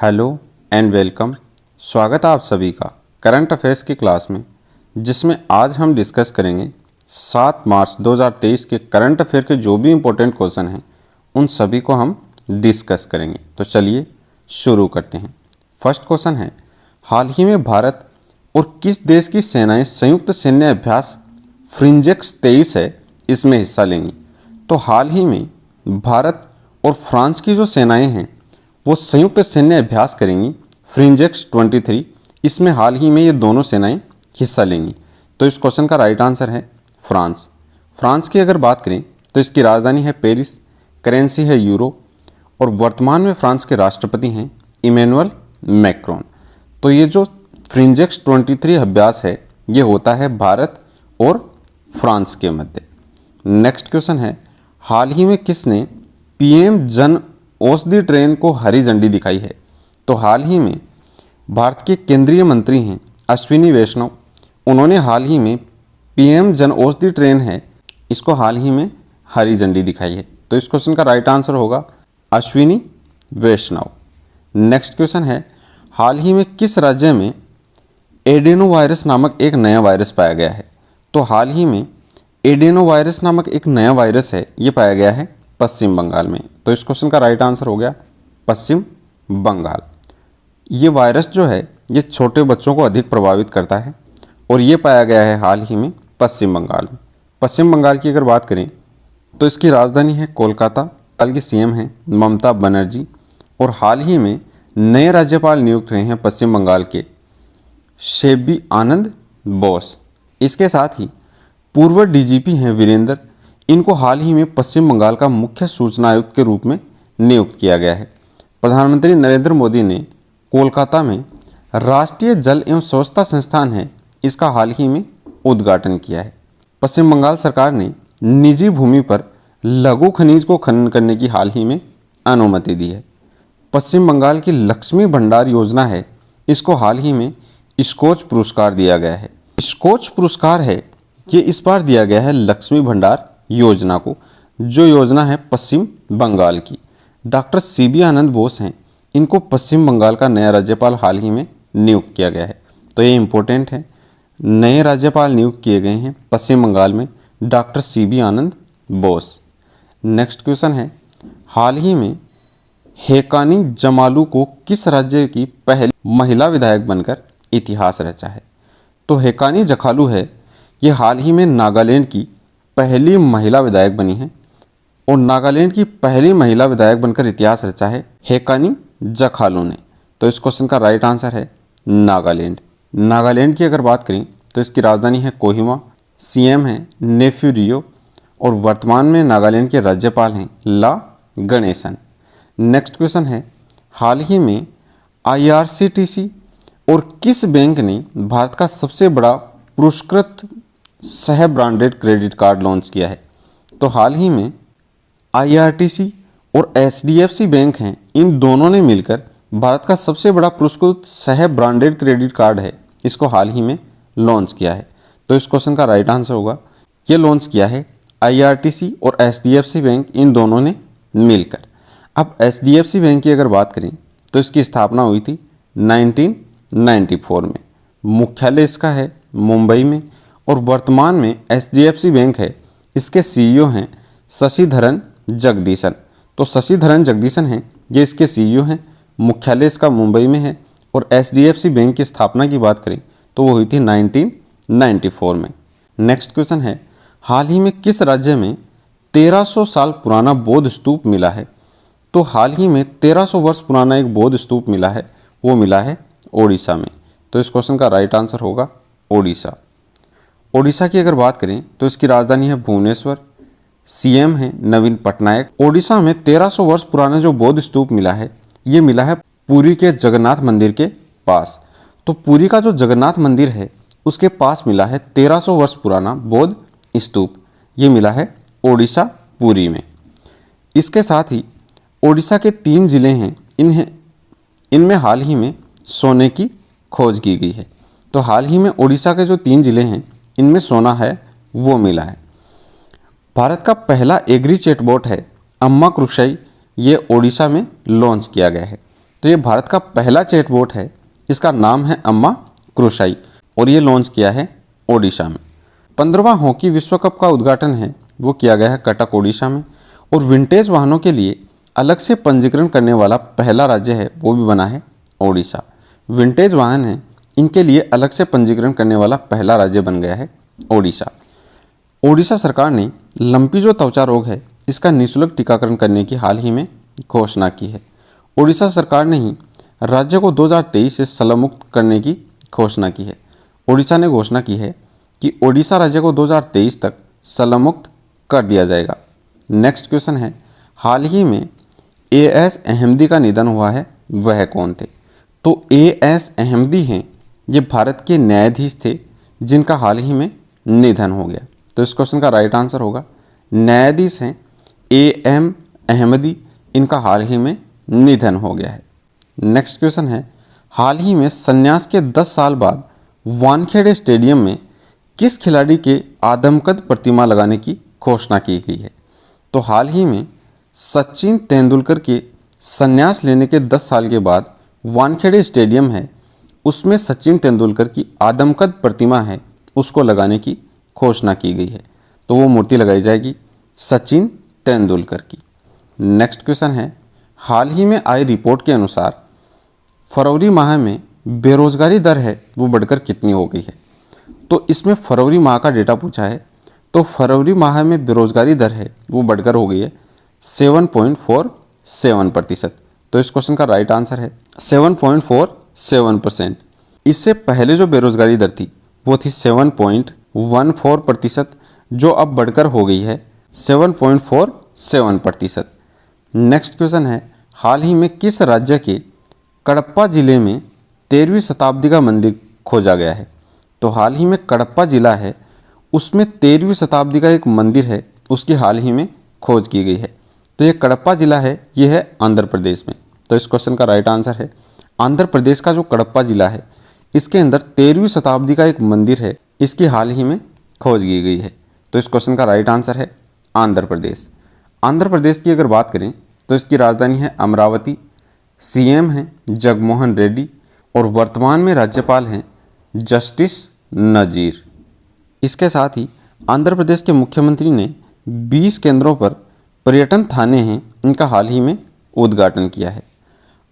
Hello and welcome. स्वागत है आप सभी का करंट अफेयर्स की क्लास में, जिसमें आज हम डिस्कस करेंगे 7 मार्च 2023 के करंट अफेयर के जो भी इम्पोर्टेंट क्वेश्चन हैं उन सभी को हम डिस्कस करेंगे। तो चलिए शुरू करते हैं। फर्स्ट क्वेश्चन है, हाल ही में भारत और किस देश की सेनाएं संयुक्त सैन्य अभ्यास फ्रिंजेक्स 23 है इसमें हिस्सा लेंगी। तो हाल ही में भारत और फ्रांस की जो सेनाएं हैं वो संयुक्त सैन्य अभ्यास करेंगी फ्रिंजेक्स 23। इसमें हाल ही में ये दोनों सेनाएं हिस्सा लेंगी। तो इस क्वेश्चन का राइट आंसर है फ्रांस। फ्रांस की अगर बात करें तो इसकी राजधानी है पेरिस, करेंसी है यूरो और वर्तमान में फ्रांस के राष्ट्रपति हैं इमैनुअल मैक्रोन। तो ये जो फ्रिंजेक्स 23 अभ्यास है ये होता है भारत और फ्रांस के मध्य। नेक्स्ट क्वेश्चन है, हाल ही में किसने पीएम जन औषधि ट्रेन को हरी झंडी दिखाई है। तो हाल ही में भारत के केंद्रीय मंत्री हैं अश्विनी वैष्णव, उन्होंने हाल ही में पीएम जन औषधि ट्रेन है इसको हाल ही में हरी झंडी दिखाई है। तो इस क्वेश्चन का राइट आंसर होगा अश्विनी वैष्णव। नेक्स्ट क्वेश्चन है, हाल ही में किस राज्य में एडेनो वायरस नामक एक नया वायरस पाया गया है। तो हाल ही में एडेनो वायरस नामक एक नया वायरस है ये पाया गया है पश्चिम बंगाल में। तो इस क्वेश्चन का राइट आंसर हो गया पश्चिम बंगाल। ये वायरस जो है ये छोटे बच्चों को अधिक प्रभावित करता है और ये पाया गया है हाल ही में पश्चिम बंगाल में। पश्चिम बंगाल की अगर बात करें तो इसकी राजधानी है कोलकाता, बंगाल की सीएम हैं ममता बनर्जी और हाल ही में नए राज्यपाल नियुक्त हुए हैं पश्चिम बंगाल के शेबी आनंद बोस। इसके साथ ही पूर्व डीजीपी हैं वीरेंद्र, इनको हाल ही में पश्चिम बंगाल का मुख्य सूचना आयुक्त के रूप में नियुक्त किया गया है। प्रधानमंत्री नरेंद्र मोदी ने कोलकाता में राष्ट्रीय जल एवं स्वच्छता संस्थान है इसका हाल ही में उद्घाटन किया है। पश्चिम बंगाल सरकार ने निजी भूमि पर लघु खनिज को खनन करने की हाल ही में अनुमति दी है। पश्चिम बंगाल की लक्ष्मी भंडार योजना है इसको हाल ही में स्कोच पुरस्कार दिया गया है। स्कोच पुरस्कार है ये इस बार दिया गया है लक्ष्मी भंडार योजना को, जो योजना है पश्चिम बंगाल की। डॉक्टर सीबी आनंद बोस हैं, इनको पश्चिम बंगाल का नया राज्यपाल हाल ही में नियुक्त किया गया है। तो ये इम्पोर्टेंट है, नए राज्यपाल नियुक्त किए गए हैं पश्चिम बंगाल में डॉक्टर सीबी आनंद बोस। नेक्स्ट क्वेश्चन है, हाल ही में हेकानी जमालू को किस राज्य की पहली महिला विधायक बनकर इतिहास रचा है। तो हेकानी जखालू है ये हाल ही में नागालैंड की पहली महिला विधायक बनी है और नागालैंड की पहली महिला विधायक बनकर इतिहास रचा है हेकानी जखालू ने। तो इस क्वेश्चन का राइट आंसर है नागालैंड। नागालैंड की अगर बात करें तो इसकी राजधानी है कोहिमा, सीएम हैं नेफ्यू रियो और वर्तमान में नागालैंड के राज्यपाल हैं ला गणेशन। नेक्स्ट क्वेश्चन है, हाल ही में आईआरसीटीसी और किस बैंक ने भारत का सबसे बड़ा पुरस्कृत सह ब्रांडेड क्रेडिट कार्ड लॉन्च किया है। तो हाल ही में आईआरटीसी और एचडीएफसी बैंक हैं, इन दोनों ने मिलकर भारत का सबसे बड़ा पुरस्कृत सह ब्रांडेड क्रेडिट कार्ड है इसको हाल ही में लॉन्च किया है। तो इस क्वेश्चन का राइट आंसर होगा ये लॉन्च किया है आईआरटीसी और एचडीएफसी बैंक, इन दोनों ने मिलकर। अब एचडीएफसी बैंक की अगर बात करें तो इसकी स्थापना हुई थी 1994 में, मुख्यालय इसका है मुंबई में और वर्तमान में एचडीएफसी बैंक है इसके सीईओ हैं शशिधरन जगदीशन। तो शशिधरन जगदीशन हैं ये इसके सीईओ हैं, मुख्यालय इसका मुंबई में है और एचडीएफसी बैंक की स्थापना की बात करें तो वो हुई थी 1994 में। नेक्स्ट क्वेश्चन है, हाल ही में किस राज्य में 1300 साल पुराना बौद्ध स्तूप मिला है। तो हाल ही में 1300 वर्ष पुराना एक बौद्ध स्तूप मिला है, वो मिला है ओडिशा में। तो इस क्वेश्चन का राइट आंसर होगा ओडिशा। ओडिशा की अगर बात करें तो इसकी राजधानी है भुवनेश्वर, सीएम हैं नवीन पटनायक। ओडिशा में 1300 वर्ष पुराना जो बौद्ध स्तूप मिला है ये मिला है पुरी के जगन्नाथ मंदिर के पास। तो पुरी का जो जगन्नाथ मंदिर है उसके पास मिला है 1300 वर्ष पुराना बौद्ध स्तूप, ये मिला है ओडिशा पुरी में। इसके साथ ही ओडिशा के 3 जिले हैं, इनमें हाल ही में सोने की खोज की गई है। तो हाल ही में ओडिशा के जो 3 जिले हैं इनमें सोना है वो मिला है। भारत का पहला एग्री चैटबॉट है अम्मा कृषि, ये ओडिशा में लॉन्च किया गया है। तो ये भारत का पहला चैटबॉट है, इसका नाम है अम्मा क्रुशाई और ये लॉन्च किया है ओडिशा में। 15वां हॉकी विश्व कप का उद्घाटन है वो किया गया है कटक ओडिशा में। और विंटेज वाहनों के लिए अलग से पंजीकरण करने वाला पहला राज्य है वो भी बना है ओडिशा। विंटेज वाहन हैं, इनके लिए अलग से पंजीकरण करने वाला पहला राज्य बन गया है ओडिशा। ओडिशा सरकार ने लंपी जो त्वचा रोग है इसका निःशुल्क टीकाकरण करने की हाल ही में घोषणा की है। ओडिशा सरकार ने ही राज्य को 2023 से शलमुक्त करने की घोषणा की है। ओडिशा ने घोषणा की है कि ओडिशा राज्य को 2023 तक शलमुक्त कर दिया जाएगा। नेक्स्ट क्वेश्चन है, हाल ही में ए.एस. अहमदी का निधन हुआ है, वह कौन थे? तो ए.एस. अहमदी हैं, ये भारत के न्यायाधीश थे जिनका हाल ही में निधन हो गया। तो इस क्वेश्चन का राइट आंसर होगा न्यायाधीश हैं ए.एम. अहमदी, इनका हाल ही में निधन हो गया है। नेक्स्ट क्वेश्चन है, हाल ही में संन्यास के 10 साल बाद वानखेड़े स्टेडियम में किस खिलाड़ी के आदमकद प्रतिमा लगाने की घोषणा की गई है? तो हाल ही में सचिन तेंदुलकर के संन्यास लेने के 10 साल के बाद वानखेड़े स्टेडियम है, उसमें सचिन तेंदुलकर की आदमकद प्रतिमा है उसको लगाने की घोषणा की गई है। तो वो मूर्ति लगाई जाएगी सचिन तेंदुलकर की। नेक्स्ट क्वेश्चन है, हाल ही में आई रिपोर्ट के अनुसार फरवरी माह में बेरोजगारी दर है वो बढ़कर कितनी हो गई है? तो इसमें फरवरी माह का डेटा पूछा है, तो फरवरी माह में बेरोजगारी दर है वो बढ़कर हो गई है 7.47%। तो इस क्वेश्चन का राइट आंसर है 7.47%। इससे पहले जो बेरोजगारी दर थी वो थी 7.14%, जो अब बढ़कर हो गई है 7.47%। नेक्स्ट क्वेश्चन है, हाल ही में किस राज्य के कडप्पा जिले में 13वीं शताब्दी का मंदिर खोजा गया है? तो हाल ही में कडप्पा जिला है, उसमें 13वीं शताब्दी का एक मंदिर है, उसकी हाल ही में खोज की गई है। तो ये कडप्पा जिला है, ये है आंध्र प्रदेश में। तो इस क्वेश्चन का राइट आंसर है आंध्र प्रदेश का जो कडप्पा जिला है इसके अंदर 13वीं शताब्दी का एक मंदिर है, इसकी हाल ही में खोज की गई है। तो इस क्वेश्चन का राइट आंसर है आंध्र प्रदेश। आंध्र प्रदेश की अगर बात करें तो इसकी राजधानी है अमरावती, सीएम हैं जगमोहन रेड्डी और वर्तमान में राज्यपाल हैं जस्टिस नजीर। इसके साथ ही आंध्र प्रदेश के मुख्यमंत्री ने 20 केंद्रों पर पर्यटन थाने हैं, इनका हाल ही में उद्घाटन किया है।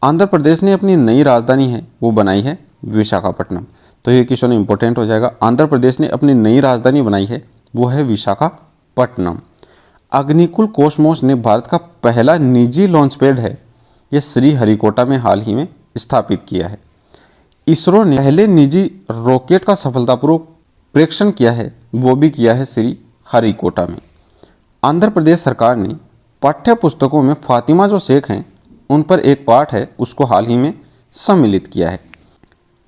आंध्र प्रदेश ने अपनी नई राजधानी है वो बनाई है विशाखापट्टनम। तो ये क्वेश्चन इंपॉर्टेंट हो जाएगा। आंध्र प्रदेश ने अपनी नई राजधानी बनाई है वो है विशाखापट्टनम। अग्निकुल कॉस्मोस ने भारत का पहला निजी लॉन्च पैड है, ये श्रीहरिकोटा में हाल ही में स्थापित किया है। इसरो ने पहले निजी रॉकेट का सफलतापूर्वक प्रेक्षण किया है, वो भी किया है श्रीहरिकोटा में। आंध्र प्रदेश सरकार ने पाठ्य पुस्तकों में फातिमा जो शेख हैं उन पर एक पाठ है उसको हाल ही में सम्मिलित किया है।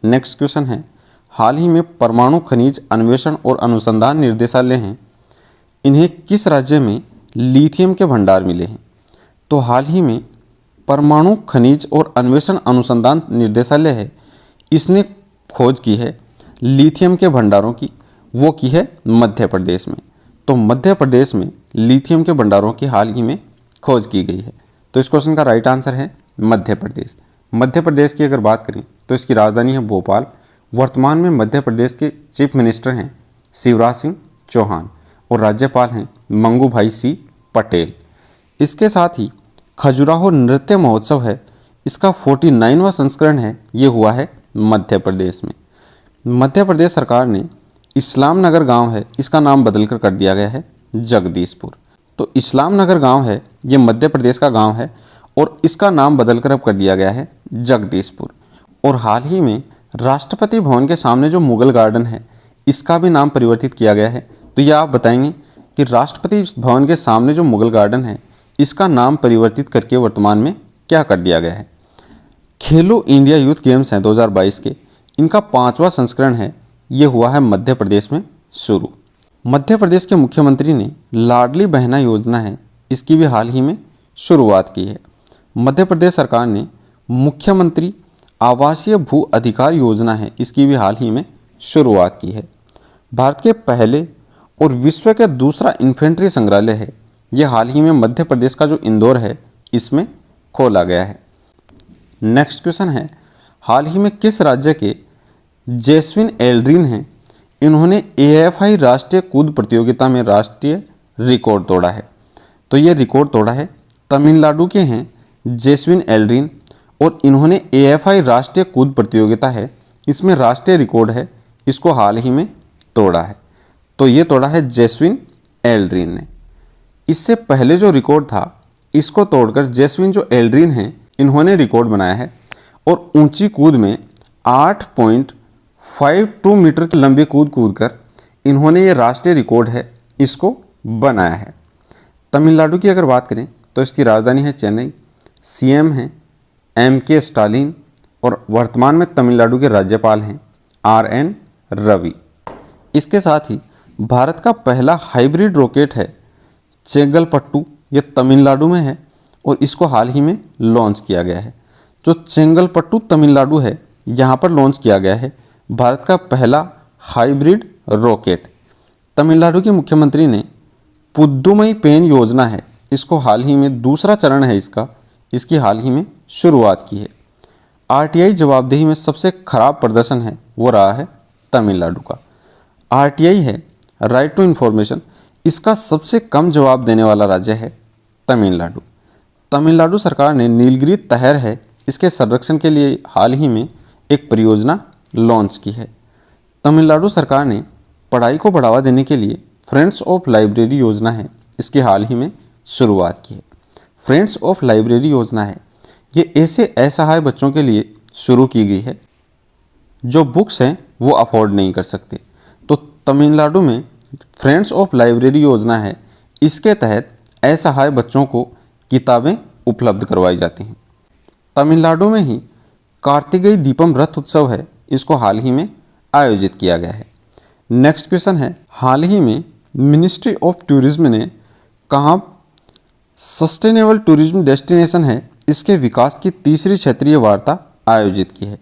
नेक्स्ट क्वेश्चन है, हाल ही में परमाणु खनिज अन्वेषण और अनुसंधान निर्देशालय हैं, इन्हें किस राज्य में लिथियम के भंडार मिले हैं? तो हाल ही में परमाणु खनिज और अन्वेषण अनुसंधान निर्देशालय है, इसने खोज की है लिथियम के भंडारों की, वो की है मध्य प्रदेश में। तो मध्य प्रदेश में लिथियम के भंडारों की हाल ही में खोज की गई है। तो इस क्वेश्चन का राइट आंसर है मध्य प्रदेश। मध्य प्रदेश की अगर बात करें तो इसकी राजधानी है भोपाल। वर्तमान में मध्य प्रदेश के चीफ मिनिस्टर हैं शिवराज सिंह चौहान और राज्यपाल हैं मंगू भाई सी पटेल। इसके साथ ही खजुराहो नृत्य महोत्सव है, इसका 49वां संस्करण है, ये हुआ है मध्य प्रदेश में। मध्य प्रदेश सरकार ने इस्लाम नगर गाँव है, इसका नाम बदलकर कर दिया गया है जगदीशपुर। तो इस्लाम नगर गाँव है, ये मध्य प्रदेश का गाँव है और इसका नाम बदलकर अब कर दिया गया है जगदीशपुर। और हाल ही में राष्ट्रपति भवन के सामने जो मुगल गार्डन है इसका भी नाम परिवर्तित किया गया है। तो ये आप बताएंगे कि राष्ट्रपति भवन के सामने जो मुगल गार्डन है इसका नाम परिवर्तित करके वर्तमान में क्या कर दिया गया है? खेलो इंडिया यूथ गेम्स हैं 2022 के, इनका 5वां संस्करण है, ये हुआ है मध्य प्रदेश में शुरू। मध्य प्रदेश के मुख्यमंत्री ने लाडली बहना योजना है, इसकी भी हाल ही में शुरुआत की है। मध्य प्रदेश सरकार ने मुख्यमंत्री आवासीय भू अधिकार योजना है, इसकी भी हाल ही में शुरुआत की है। भारत के पहले और विश्व का दूसरा इन्फेंट्री संग्रहालय है, ये हाल ही में मध्य प्रदेश का जो इंदौर है इसमें खोला गया है। नेक्स्ट क्वेश्चन है, हाल ही में किस राज्य के जेस्विन एल्ड्रिन हैं, इन्होंने AFI राष्ट्रीय कूद प्रतियोगिता में राष्ट्रीय रिकॉर्ड तोड़ा है? तो ये रिकॉर्ड तोड़ा है तमिलनाडु के हैं जेस्विन एल्ड्रिन, और इन्होंने AFI राष्ट्रीय कूद प्रतियोगिता है, इसमें राष्ट्रीय रिकॉर्ड है, इसको हाल ही में तोड़ा है। तो ये तोड़ा है जेस्विन एल्ड्रिन ने। इससे पहले जो रिकॉर्ड था इसको तोड़कर जेस्विन जो एल्ड्रिन हैं इन्होंने रिकॉर्ड बनाया है, और ऊंची कूद में 8.52 मीटर की लंबी कूद कूदकर इन्होंने ये राष्ट्रीय रिकॉर्ड है इसको बनाया है। तमिलनाडु की अगर बात करें तो इसकी राजधानी है चेन्नई, CM हैं MK स्टालिन, और वर्तमान में तमिलनाडु के राज्यपाल हैं RN रवि। इसके साथ ही भारत का पहला हाइब्रिड रॉकेट है चेंगलपट्टू, ये तमिलनाडु में है और इसको हाल ही में लॉन्च किया गया है। जो चेंगलपट्टू तमिलनाडु है यहाँ पर लॉन्च किया गया है भारत का पहला हाइब्रिड रॉकेट। तमिलनाडु के मुख्यमंत्री ने पुद्दुमई पेन योजना है, इसको हाल ही में दूसरा चरण है इसकी हाल ही में शुरुआत की है। RTI जवाबदेही में सबसे खराब प्रदर्शन है वो रहा है तमिलनाडु का। RTI है राइट टू इन्फॉर्मेशन, इसका सबसे कम जवाब देने वाला राज्य है तमिलनाडु। तमिलनाडु सरकार ने नीलगिरी तहर है इसके संरक्षण के लिए हाल ही में एक परियोजना लॉन्च की है। तमिलनाडु सरकार ने पढ़ाई को बढ़ावा देने के लिए फ्रेंड्स ऑफ लाइब्रेरी योजना है, इसकी हाल ही में शुरुआत की है। फ्रेंड्स ऑफ लाइब्रेरी योजना है ये ऐसे असहाय बच्चों के लिए शुरू की गई है जो बुक्स हैं वो अफोर्ड नहीं कर सकते। तो तमिलनाडु में फ्रेंड्स ऑफ लाइब्रेरी योजना है, इसके तहत असहाय बच्चों को किताबें उपलब्ध करवाई जाती हैं। तमिलनाडु में ही कार्तिकेय दीपम रथ उत्सव है, इसको हाल ही में आयोजित किया गया है। नेक्स्ट क्वेश्चन है, हाल ही में मिनिस्ट्री ऑफ टूरिज्म ने कहाँ सस्टेनेबल टूरिज्म डेस्टिनेशन है इसके विकास की तीसरी क्षेत्रीय वार्ता आयोजित की है?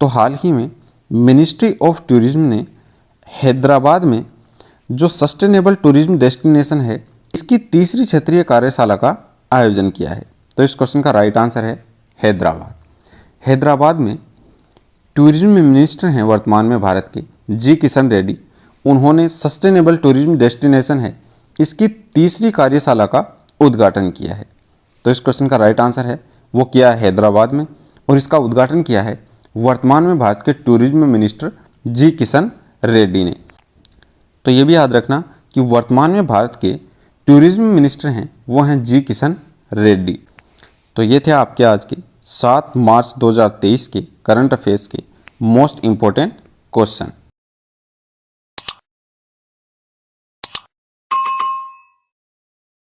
तो हाल ही में मिनिस्ट्री ऑफ टूरिज्म ने हैदराबाद में जो सस्टेनेबल टूरिज्म डेस्टिनेशन है इसकी तीसरी क्षेत्रीय कार्यशाला का आयोजन किया है। तो इस क्वेश्चन का राइट आंसर है हैदराबाद। हैदराबाद में टूरिज्म मिनिस्टर हैं वर्तमान में भारत के जी किशन रेड्डी, उन्होंने सस्टेनेबल टूरिज्म डेस्टिनेशन है इसकी तीसरी कार्यशाला का उद्घाटन किया है। तो इस क्वेश्चन का राइट आंसर है वो किया है हैदराबाद में, और इसका उद्घाटन किया है वर्तमान में भारत के टूरिज्म मिनिस्टर जी किशन रेड्डी ने। तो ये भी याद रखना कि वर्तमान में भारत के टूरिज्म मिनिस्टर हैं वो हैं जी किशन रेड्डी। तो ये थे आपके आज के 7 मार्च 2023 के करंट अफेयर्स के मोस्ट इम्पोर्टेंट क्वेश्चन।